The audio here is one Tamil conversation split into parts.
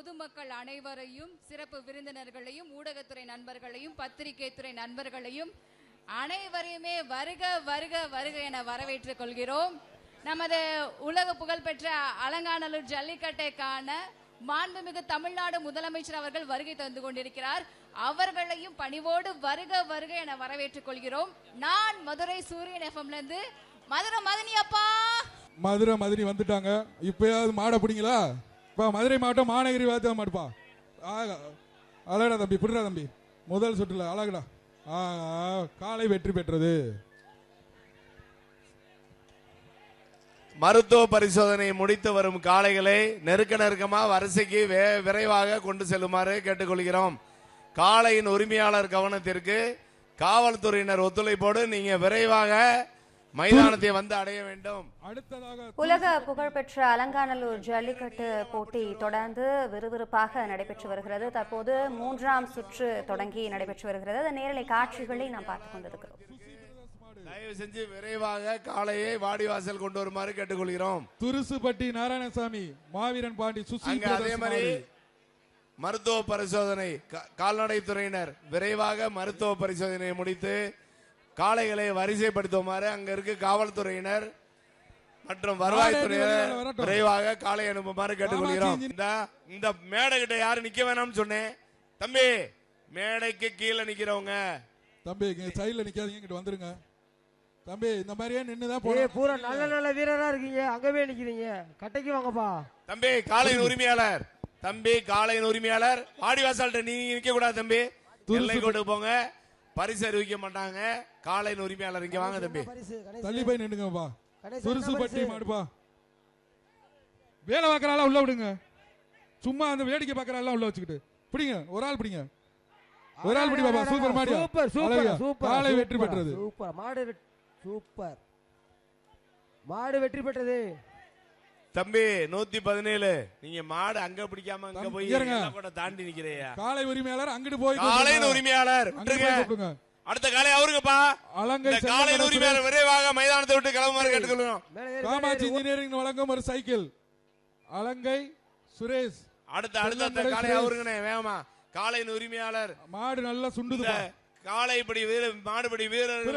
பொதுமக்கள் அனைவரையும், சிறப்பு விருந்தினர்களையும், ஊடகத்துறை நண்பர்களையும், பத்திரிகை துறை நண்பர்களையும் அனைவரையுமே வருக வருக வருக என வரவேற்றுக் கொள்கிறோம். நமது உலக புகழ்பெற்ற அலங்காநல்லூர் ஜல்லிக்கட்டைக்கான மாண்புமிகு தமிழ்நாடு முதலமைச்சர் அவர்கள் வருகை தந்து கொண்டிருக்கிறார். அவர்களையும் பணிவோடு வருக வருக என வரவேற்றுக் கொள்கிறோம். நான் மதுரை சூரியன் எஃப்எம்ல இருந்து மதுரை மதனி அப்பா. மதுரை மதனி வந்துட்டாங்க. இப்பயாவது மாட பிடிங்களா? இப்போ மதுரை மாவட்டம் மாநகரி வார்த்தை மாடுப்பா. அழகடா தம்பி, பிடுறா தம்பி, முதல் சுற்றுல அழகுடா. காலை வெற்றி பெற்றது. மருத்துவ பரிசோதனை முடித்து வரும் காளைகளை நெருக்கமா வரிசைக்கு விரைவாக கொண்டு செல்லுமாறு கேட்டுக்கொள்கிறோம். காளையின் உரிமையாளர் கவனத்திற்கு காவல்துறையினர் ஒத்துழைப்போடு நீங்க விரைவாக மைதானத்தை வந்து அடைய வேண்டும். உலக புகழ்பெற்ற அலங்காநல்லூர் ஜல்லிக்கட்டு போட்டி தொடர்ந்து விறுவிறுப்பாக நடைபெற்று வருகிறது. தற்போது 3ஆம் சுற்று தொடங்கி நடைபெற்று வருகிறது. நேரலை காட்சிகளை நாம் பார்த்துக் கொண்டிருக்கிறோம். தயவு செஞ்சு விரைவாக காளையை வாடிவாசல் கொண்டு வருமாறு கேட்டுக்கொள்கிறோம். துருசுப்பட்டி நாராயணசாமி, மாவீரன் பாண்டி, அதே மாதிரி மருத்துவ பரிசோதனை கால்நடை துறையினர் விரைவாக மருத்துவ பரிசோதனையை முடித்து காளைகளை வரிசைப்படுத்துமாறு அங்க இருக்கு காவல்துறையினர் மற்றும் வருவாய்த்துறையினர் விரைவாக காளை அனுப்புமாறு கேட்டுக்கொள்கிறோம். இந்த மேடை கிட்ட யாரும் நிக்க வேணாம்னு சொன்னேன் தம்பி. மேடைக்கு கீழே நிக்கிறவங்க தம்பி சைடுல நிக்காதீங்க, இங்கிட்டு வந்துருங்க தம்பி. இந்த மாதிரியே நின்னுதான் போறீங்க. பூரா நல்ல நல்ல வீரரா இருக்கீங்க, அங்கவே நிக்கிறீங்க. கட்டைக்கு வாங்கப்பா தம்பி. காளையின் உரிமையாளர் தம்பி, காளையின் உரிமையாளர் வாடிவாசல்கிட்ட நீங்க நிக்க கூடாது தம்பி. எல்லை கொண்டு போங்க, பரிசு அறிவிக்க மாட்டாங்க. காளையின் உரிமையாளர் இங்க வாங்க தம்பி. தள்ளி போய் நின்னுங்கப்பா. துருசுப்பட்டி மாடுப்பா. வேலை பார்க்கறால உள்ள விடுங்க. சும்மா அந்த வேடிக்கை பார்க்கறால உள்ள வச்சுக்கிட்டு பிடிங்க. ஒரு ஆள் பிடிங்க, ஒரு ஆள் பிடி பாப்பா. சூப்பர் மாடியா, சூப்பர் சூப்பர் சூப்பர். காளை வெற்றி பெற்றது. சூப்பர் மாடு, சூப்பர் மாடு வெற்றி பெற்றது தம்பி. 117 நீங்க மாடு அங்க பிடிக்காம அங்க போய் கூட தாண்டி நிக்கிறீங்க. காளை உரிமையாளர் அங்கிட்டு போய் காளையின் உரிமையாளர் அடுத்த காலை அவருங்கப்பா. அலங்கை காளையின் உரிமையாளர் விரைவாக மைதானத்தை விட்டு கிளம்புமாறு கேட்டுக்கொள்கிறோம். காமாட்சி இன்ஜினியரிங் வழங்கும் ஒரு சைக்கிள். அலங்கை சுரேஷ் அடுத்த காலை அவருங்கண்ணே வேகமா. காளையின் உரிமையாளர் மாடு நல்லா சுண்டுது. காளைப்படி வீரர், மாடுபடி வீரர்,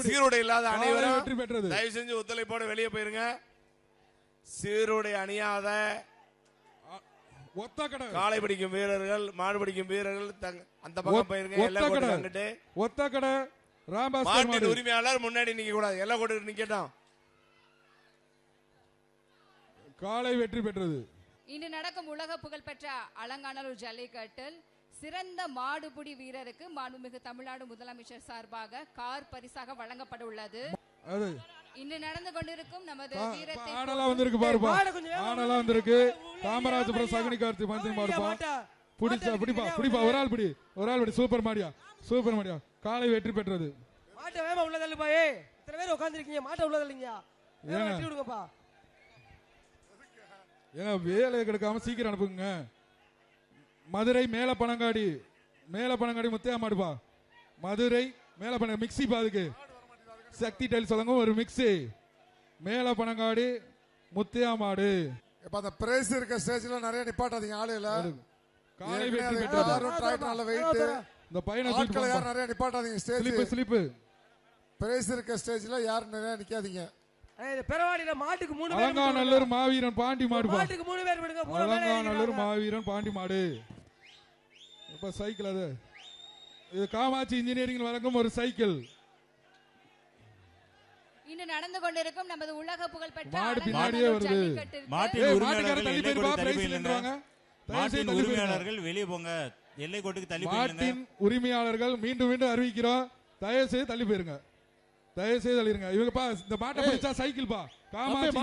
சீருடை இல்லாத அனைவரும் வெற்றி பெற்றது. தயவு செஞ்சு ஒத்துழைப்போடு வெளியே போயிருங்க. சீருடை அணியாத காளை பிடிக்கும் வீரர்கள், மாடு பிடிக்கும் வீரர்கள் அந்த பக்கம் போயிருங்க. ஒத்தக்கடை மாட்டின் உரிமையாளர் முன்னாடி நிக்க கூடாது, எல்லாம் கொண்டு நிக்கட்டும். காளை வெற்றி பெற்றது. இன்று நடக்கும் உலக புகழ்பெற்ற அலங்காநல்லூர் ஜல்லிக்கட்டில் சிறந்த மாடுபிடி வீரருக்கு மாண்புமிகு தமிழ்நாடு முதலமைச்சர் சார்பாக கார் பரிசாக வழங்கப்பட உள்ளது. இன்று நடந்து கொண்டிருக்கும் நமது வீரத்தை ஆனலா வந்திருக்கு பாருப்பா. ஆனலா வந்திருக்கு. காமராஜபுரம் சகுனி கார்த்தி பஞ்சன் பாருப்பா. புடிச்சா புடிப்பா புடிப்பா. ஒரு ஆள் பிடி, ஒரு ஆள் பிடி. சூப்பர் மாடியா, சூப்பர் மாடியா. காளை வெற்றி பெற்றது. மாட்டை வேமா உள்ள தள்ளுப்பா. இத்தனை பேர் உட்கார்ந்திருக்கீங்க, மாட்டை உள்ள தள்ளுங்க. வெட்டி விடுங்கப்பா. ஏங்க வேலையை கெடுக்காம சீக்கிரம் அனுப்புங்க. மதுரை மேலப்பனங்காடி, மேலப்பனங்காடி முத்தையா மாடுப்பா. மதுரை மேலப்பன மிக்சி பாதுக்கு சக்தி டைல்ஸ் வழங்கும் ஒரு மிக்சி. மேலப்பனங்காடி முத்தையா மாடு. இப்ப அந்த பிரைஸ் இருக்க ஸ்டேஜ்ல நிறைய நிப்பாட்டாதீங்க. ஆளு இல்ல. காலை வெற்றி பெற்றது. நல்ல வெயிட். இந்த பையனை ஆட்கள் யார் நிறைய நிப்பாட்டாதீங்க. ஸ்டேஜ் ஸ்லிப் பிரைஸ் இருக்க ஸ்டேஜ்ல யார் நிறைய நிக்காதீங்க. பெரவாடியில மாட்டுக்கு 3 பேர். அலங்காநல்லூர் மாவீரன் பாண்டி மாடு. மாட்டுக்கு 3 பேர் விடுங்க. அலங்காநல்லூர் மாவீரன் பாண்டி மாடு. இப்ப சைக்கிள் அது. இது காமாட்சி இன்ஜினியரிங் வழங்கும் ஒரு சைக்கிள். இன்று நடந்து கொண்டிருக்கும் நமது உலக புகழ்பெற்ற மாடு பின்னாடியே வருது. மாட்டின் உரிமையாளர்கள் வெளியே போங்க. எல்லை கோட்டுக்கு தள்ளி போயிருங்க. மாட்டின் உரிமையாளர்கள் மீண்டும் மீண்டும் அறிவிக்கிறோம். தயவு செய்து தள்ளி போயிருங்க. தயவு செய்து தள்ளிருங்க. இவங்கப்பா இந்த மாட்டை பிடிச்சா சைக்கிள் பா. காமாட்சி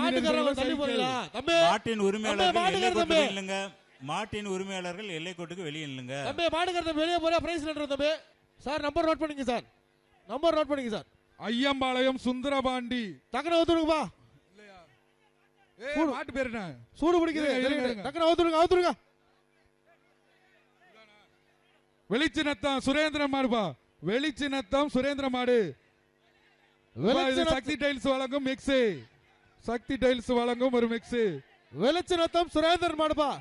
மாட்டின் உரிமையாளர்கள் எல்லை கோட்டுக்கு இல்லங்க. மாட்டின் உரிமையாளர்கள் எல்லை கோட்டுக்கு வெளியே இல்லங்க. தம்பி மாடுகறத வெளியே போறா. பிரைஸ் லெட்டர் தம்பி. சார் நம்பர் நோட் பண்ணிங்க சார். நம்பர் நோட் பண்ணிங்க சார். ஐயம்பாளையம் சுந்தரபாண்டி. டக்குனு ஊத்துடுங்கப்பா. இல்லையா? மாட்டு பேர் என்ன? சூடு பிடிக்குது. டக்குனு ஊத்துடுங்க, ஊத்துடுங்க. வெளிச்சினத்தம் சுரேந்திர மாடுப்பா. வெளிச்சினத்தம் சுரேந்திர மாடு. சக்தி டைல்ஸ் வழங்கும் மிக்ஸ். சக்தி டைல்ஸ் வழங்கும் ஒரு மிக்ஸ். வெளிச்சினத்தம் சுரேந்திரன் மாடுப்பா.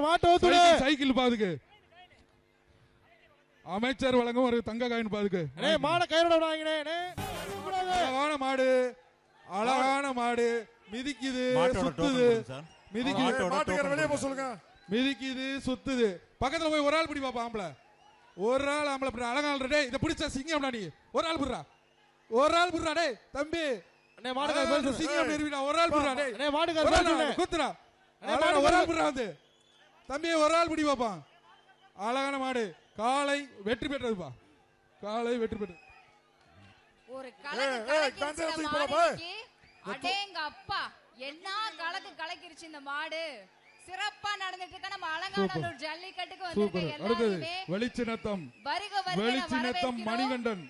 மாட்டை ஊத்துடு. சைக்கிள் பாதுக்கு அமைச்சர் வழங்கும் ஒரு தங்க காயின் பாதுக்கு. மாட கயிறோட வாங்கினே. அழகான மாடு, அழகான மாடு மிதிக்குது, சுத்துது, மிதிக்குது. மாட்டுக்கார வெளியே போக சொல்லுங்க. மிதிக்குது, சுத்துது. பக்கத்துல போய் ஒரு ஆள் பிடி பாப்பா. ஆம்பளை ஒரு ஆள், ஆம்பளை அழகான டே. இதை பிடிச்ச சிங்கம்டா நீ. ஒரு ஆள் புடுறா, ஒரு ஆள் புடுறா டே தம்பி. மாட்டுக்கார சிங்கம் நிறுவிடா. ஒரு ஆள் புடுறா டே. மாட்டுக்கார குத்துறா. ஒரு ஆள் புடுறா வந்து தம்பி. ஒரு ஆள் பிடி பாப்பா. அழகான மாடு. காலை வெற்றி பெற்றதுப்பா. காலை வெற்றி பெற்றது. ஒரு கலக்கு அடேங்க அப்பா, என்ன கலக்கு கலக்கிருச்சு இந்த மாடு. சிறப்பா நடந்துட்டு இருக்க நம்ம அலங்காநல்லூர் ஜல்லிக்கட்டுக்கு வந்திருக்க எல்லாருமே வெளிச்சினத்தம் வருக வெளிச்சினத்தம் மணிகண்டன்,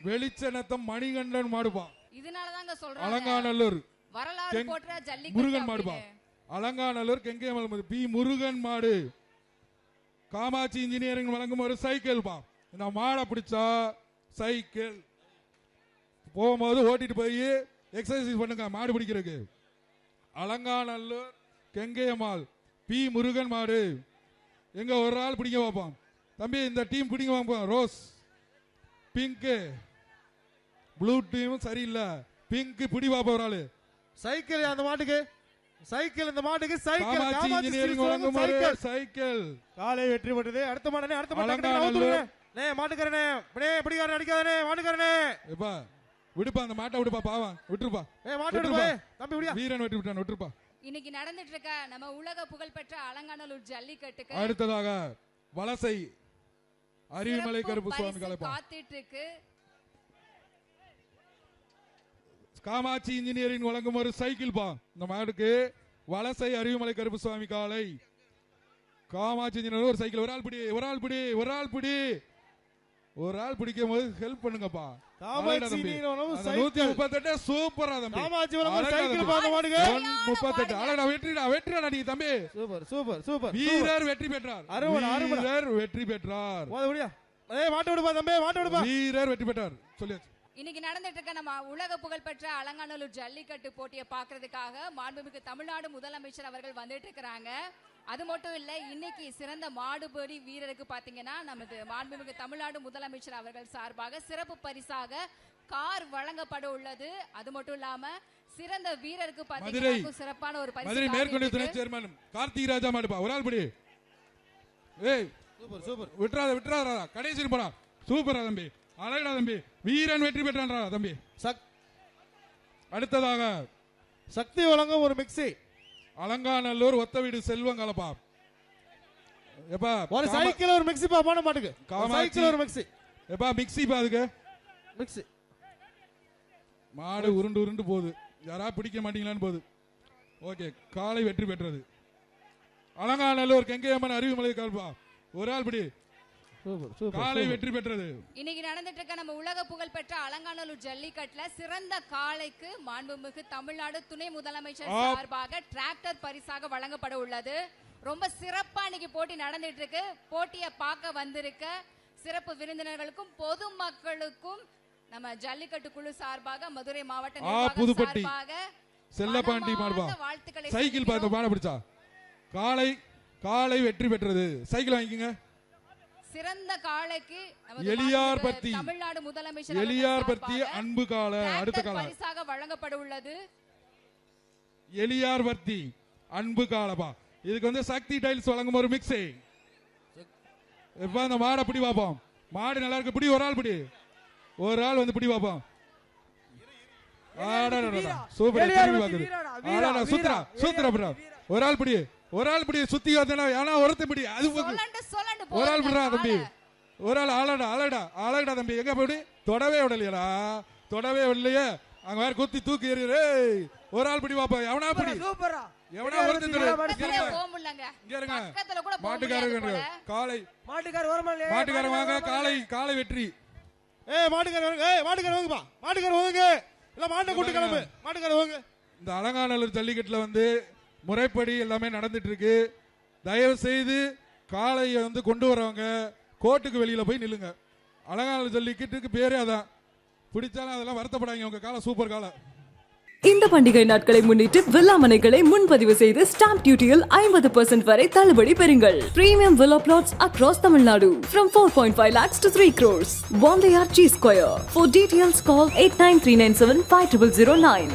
வெளிச்சினத்தம் மணிகண்டன் மாடுப்பா. இதனாலதாங்க சொல்றாங்க அலங்காநல்லூர் வரலாறு போற்ற ஜல்லிக்கட்டு முருகன் மாடுப்பா. அலங்காநல்லூர் கெங்கேமல் பி முருகன் மாடு. காமாட்சி இன்ஜினியரிங் வழங்கும் ஒரு சைக்கிள் பா. இந்த மாடை பிடிச்சா சைக்கிள் போகும்போது ஓட்டிட்டு போய் எக்ஸசைஸ் பண்ணுங்க மாடு பிடிக்கிறதுக்கு. அலங்காநல்லூர் கெங்கையம்மாள் பி முருகன் மாடு. எங்க ஒரு ஆள் பிடிக்க பார்ப்போம் தம்பி. இந்த டீம் பிடிக்க பார்ப்போம். ரோஸ் பிங்க், ப்ளூ டீம் சரியில்லை. பிங்க் பிடி பார்ப்போம் ஒரு ஆளு. சைக்கிள் அந்த மாட்டுக்கு, சைக்கிள் இந்த மாட்டுக்கு சைக்கிள். காமாட்சி இன்ஜினியரிங் வழங்கும் ஒரு சைக்கிள். காலை வெற்றி பெற்றது. அடுத்த மாடனே, அடுத்த மாட்டுக்காரனே மாட்டுக்காரனே பிடிக்காரனே அடிக்காதனே மாட்டுக்காரனே. எப்பா விடுப்பா அந்த மாட்டை விடுப்பா. பாவம் விட்டுருப்பா. மாட்டு விடுப்பா தம்பி. விடியா வீரன் வெட்டி விட்டான். விட்டுருப்பா. இன்னைக்கு நடந்துட்டு இருக்க நம்ம உலக புகழ்பெற்ற அலங்காநல்லூர் ஜல்லிக்கட்டுக்கு அடுத்ததாக வலசை அருவிமலை கருப்பு சுவாமி கலைப்பா. காத்துட்டு இருக்கு. காமாட்சி இன்ஜினியரிங் வழங்கும் ஒரு சைக்கிள் பா. இந்த மாடுக்கு வலசை அருவிமலை கருப்பு சுவாமி காலை. காமாட்சி இன்ஜினியரிங் ஒரு சைக்கிள். ஒரு ஆள் பிடி, ஒரு ஆள் பிடி, ஒரு ஆள் பிடி. ஒரு ஆள் பிடிக்கும் போது ஹெல்ப் பண்ணுங்கப்பா. 138 சூப்பரா தம்பி. 138 அழகா வெற்றிடா, வெற்றிடா நீ தம்பி. Super super super. வீரர் வெற்றி பெற்றார். வீரர் வெற்றி பெற்றார். மாட்டு விடுப்பா தம்பி, மாட்டு விடுப்பா. வீரர் வெற்றி பெற்றார் சொல்லியாச்சு. இன்னைக்கு நடந்துட்டு இருக்க நம்ம உலக புகழ்பெற்ற அலங்காநல்லூர் ஜல்லிக்கட்டு போட்டியை பாக்குறதுக்காக மாண்புமிகு தமிழ்நாடு முதலமைச்சர் அவர்கள் வந்துட்டு இருக்கிறாங்க. அது மட்டும் இல்ல, இன்னைக்கு சிறந்த மாடுபிடி வீரருக்கு பாத்தீங்கன்னா நமது மாண்புமிகு தமிழ்நாடு முதலமைச்சர் அவர்கள் சார்பாக சிறப்பு பரிசாக கார் வழங்கப்பட உள்ளது. அது மட்டும் இல்லாம சிறந்த வீரருக்கு பாத்தீங்கன்னா சிறப்பான ஒரு பரிசு. மதுரை மேற்கொண்டு துணை சேர்மன் கார்த்திக் ராஜா மாடுப்பா. ஒரு ஆள் பிடி. ஏய் சூப்பர் சூப்பர். விட்டுறாத விட்டுறாதா. கடைசி போடா. சூப்பரா தம்பி. அழகா தம்பி. வீரன் வெற்றி பெற்றான் தம்பி. அடுத்ததாக சக்தி வழங்கும் ஒரு மிக்சி. அலங்காநல்லூர் ஒத்த வீடு செல்வம் கலப்பா. எப்பா ஒரு சைக்கிள் ஒரு மிக்சி பா. போன மாட்டுக்கு சைக்கிள் ஒரு மிக்சி. எப்பா மிக்சி பா. அதுக்கு மிக்சி. மாடு உருண்டு உருண்டு போகுது. யாரா பிடிக்க மாட்டீங்களான்னு போகுது. ஓகே காலை வெற்றி பெற்றது. அலங்காநல்லூர் கெங்கையம்மன் அருவிமலை கலப்பா. ஒரு ஆள் பிடி. காலை வெற்றி பெற்றது. இன்னைக்கு நடந்துட்டு இருக்க நம்ம உலக புகழ் பெற்ற அலங்காநல்லூர் ஜல்லிக்கட்டுல சிறந்த காளைக்கு மாண்புமிகு தமிழ்நாடு துணை முதலமைச்சர் சார்பாக டிராக்டர் பரிசாக வழங்கப்பட உள்ளது. ரொம்ப சிறப்பா இன்னைக்கு போட்டி நடந்துட்டு இருக்கு. போட்டியை பார்க்க வந்திருக்க சிறப்பு விருந்தினர்களுக்கும் பொதுமக்களுக்கும் நம்ம ஜல்லிக்கட்டு குழு சார்பாக மதுரை மாவட்ட நிர்வாகம் சார்பாக செல்லப்பாண்டி மாடுபா சைக்கிள் பார்த்து மாட பிடிச்சா. காலை காலை வெற்றி பெற்றது. சைக்கிள் வாங்கிக்கங்க. சிறந்த காளைக்கு எலியார்பத்தி தமிழ்நாடு முதலமைச்சர் எலியார்பத்தி அன்பு கால அடுத்த கால பரிசாக வழங்கப்பட உள்ளது. எலியார்பத்தி அன்பு காலப்பா. இதுக்கு வந்து சக்தி டைல்ஸ் வழங்கும் ஒரு மிக்ஸி. இப்ப அந்த மாடை பிடி பார்ப்போம். மாடு நல்லா இருக்கு. பிடி. ஒரு ஆள் பிடி. ஒரு ஆள் வந்து பிடி பார்ப்போம். சூப்பர். சுத்துறா சுத்துறா ப்ரோ. ஒரு ஆள் பிடி. ஒரு ஆள் பிடி. சுத்தி வந்தா ஒருத்த பிடி. அது ஒரு ஆள் பிடிறா தம்பி. ஒரு ஆள் ஆளடா ஆளடா ஆளடா தம்பி. எங்க போய் தொடவே விடலையா? தொடவே விடலையே. அங்க வேற குத்தி தூக்கி எறியறே. ஒரு ஆள் பிடி பாப்பா. எவனா பிடி. எவனா ஒருத்தன் பிடி. மாட்டுக்காரங்க காலை மாட்டுக்காரங்க வாங்க. காலை காலை வெற்றி. மாட்டுக்காரங்க வாங்கப்பா. மாட்டுக்காரங்க வாங்க. இல்ல மாட்டை கூட்டி கிளம்பு. மாட்டுக்காரங்க வாங்க. இந்த அலங்காநல்லூர் ஜல்லிக்கட்டுல வந்து முறைப்படி எல்லாமே நடந்துட்டு இருக்கு. தயவு செய்து காளையை வந்து கொண்டு வரவங்க கோர்ட்டுக்கு வெளியில போய் நில்லுங்க. அலங்காநல்லூர் ஜல்லிக்கட்டுக்கு பேரே அதான். பிடிச்சாலும் அதெல்லாம் வருத்தப்படாங்க. உங்க காலை சூப்பர் காலை. இந்த பண்டிகை நாட்களை முன்னிட்டு வில்லா மனைகளை முன்பதிவு செய்து ஸ்டாம்ப் டியூட்டியில் 50% வரை தள்ளுபடி பெறுங்கள். Premium villa plots across Tamil Nadu from 4.5 lakhs to 3 crores. Bondeyar G Square. For details call 8939750009.